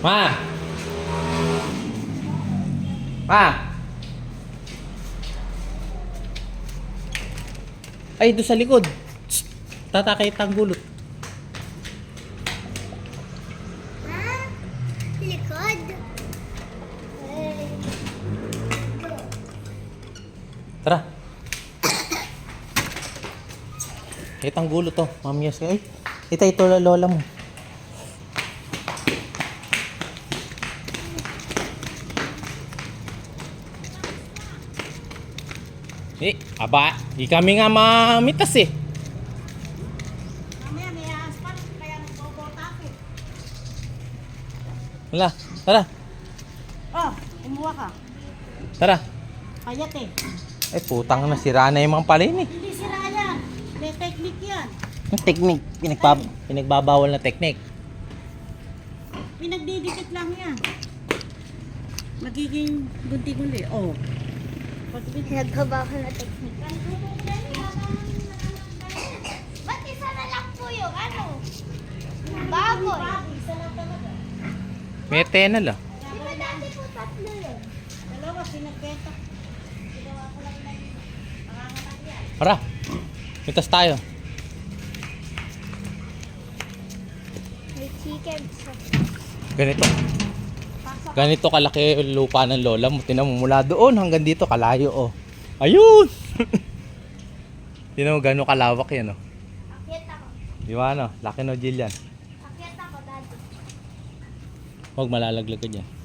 Ma! Ma! Ay, doon sa likod. Tsk! Tatakay ang gulot. Ah, likod. Tara. Itang gulo to. Mami, yes. Ay, ito lola mo. Aba, di kami nga mamitas eh. Mamaya may aspan, kaya nagbobota ako. Wala, tara, Oh, kumuha ka. tara. Payat eh. Ay, putang na, sira na yung mga palin eh. Hindi sira yan. May technique yan. Yung technique, pinagbabawal na technique. Pinagdidikit lang yan. Magiging gunti-gunti. Oh. Nagbabaho na technique. Ba't isa na lang po yung ano? Baboy. May tenal ah. Di ba dati po tatlo yun? Dalawa, pinagketa. Ginawa ko lang ng panganganak yan. Tara, mitas tayo. May chicken. Ganito. Ganito kalaki yung lupa ng lola mo. Tinan mo mula doon hanggang dito kalayo oh. Ayun! Tinan mo gano'ng kalawak yan oh. Akyat ako. Di ba ano? Laki no Jill yan. Akyat ako, daddy. Huwag malalaglag ka dyan.